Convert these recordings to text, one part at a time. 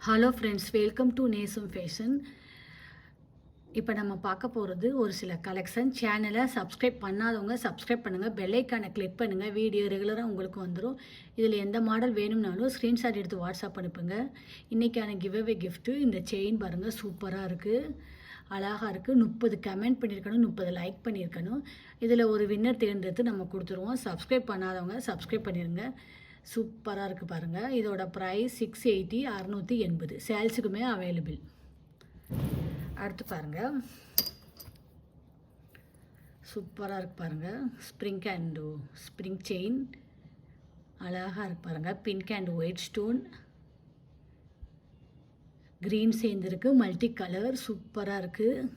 Hello friends, welcome to நேசம் fashion. இப்போ நம்ம பார்க்க போகிறது ஒரு சில கலெக்ஷன். சேனலை சப்ஸ்கிரைப் பண்ணாதவங்க சப்ஸ்கிரைப் பண்ணுங்கள், பெல்லைக்கானை கிளிக் பண்ணுங்கள், வீடியோ ரெகுலராக உங்களுக்கு வந்துடும். இதில் எந்த மாடல் வேணும்னாலும் ஸ்க்ரீன்ஷாட் எடுத்து வாட்ஸ்அப் அனுப்புங்க. இன்றைக்கான கிவ்அவே கிஃப்ட்டு இந்த செயின் பாருங்கள், சூப்பராக இருக்குது, அழகாக இருக்குது. 30 கமெண்ட் பண்ணியிருக்கணும், 30 லைக் பண்ணியிருக்கணும். இதில் ஒரு வின்னர் தேர்ந்தெடுத்து நம்ம கொடுத்துருவோம். சப்ஸ்கிரைப் பண்ணாதவங்க சப்ஸ்கிரைப் பண்ணிடுங்க. சூப்பராக இருக்குது பாருங்கள். இதோட ப்ரைஸ் 680, 680. சேல்ஸுக்குமே அவைலபிள். அடுத்து பாருங்கள், சூப்பராக இருக்குது பாருங்கள். ஸ்ப்ரிங் செயின் அழகாக இருக்கு பாருங்கள். Pink and white stone, green சேர்ந்துருக்கு, மல்டி கலர், சூப்பராக இருக்குது.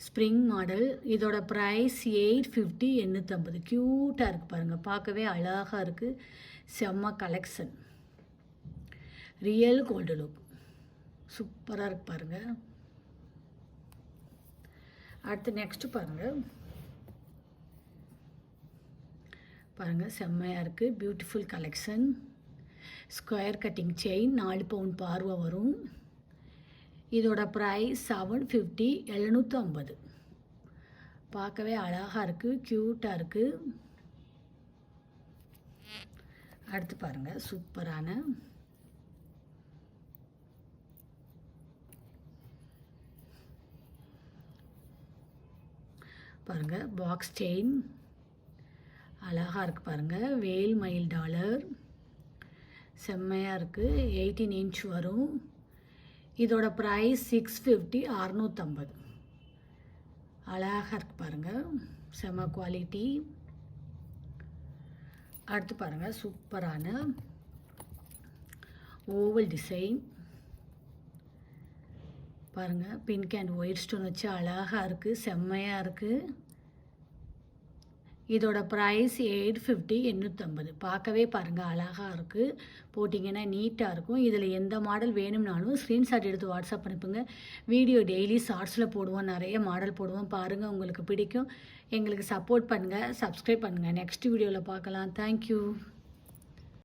Spring model. இதோட ப்ரைஸ் 850, 850. க்யூட்டாக இருக்குது பாருங்கள், பார்க்கவே அழகாக இருக்குது. செம்ம கலெக்ஷன், ரியல் கோல்டு லுக், சூப்பராக இருக்குது பாருங்கள். அடுத்து நெக்ஸ்ட்டு பாருங்கள் செம்மையாக இருக்குது, beautiful collection. Square cutting chain, 4 பவுன் பார்வை வரும். இதோட ப்ரைஸ் 750, 750. பார்க்கவே அழகாக இருக்குது, க்யூட்டாக இருக்குது. அடுத்து பாருங்கள், சூப்பரான பாருங்கள் பாக்ஸ் செயின், அழகாக இருக்குது பாருங்கள். வேல் மயில் டாலர், செம்மையாக இருக்குது. 18 இன்ச் வரும். இதோட ப்ரைஸ் 650, 650. அழகாக இருக்குது பாருங்கள், செம்ம குவாலிட்டி. அடுத்து பாருங்கள், சூப்பரான ஓவல் டிசைன் பாருங்கள். பிங்க் அண்ட் ஒயிட் ஸ்டோன் வச்சு அழகாக இருக்குது, செம்மையாக இருக்குது. இதோட ப்ரைஸ் 850, 850. பார்க்கவே பாருங்கள் அழகாக இருக்குது, போட்டிங்கன்னா நீட்டாக இருக்கும். இதில் எந்த மாடல் வேணும்னாலும் ஸ்க்ரீன்ஷாட் எடுத்து வாட்ஸ்அப் அனுப்புங்க. வீடியோ டெய்லி ஷார்ட்ஸில் போடுவோம், நிறைய மாடல் போடுவோம், பாருங்கள், உங்களுக்கு பிடிக்கும். எங்களுக்கு சப்போர்ட் பண்ணுங்கள், சப்ஸ்கிரைப் பண்ணுங்கள். நெக்ஸ்ட் வீடியோவில் பார்க்கலாம். தேங்க்யூ.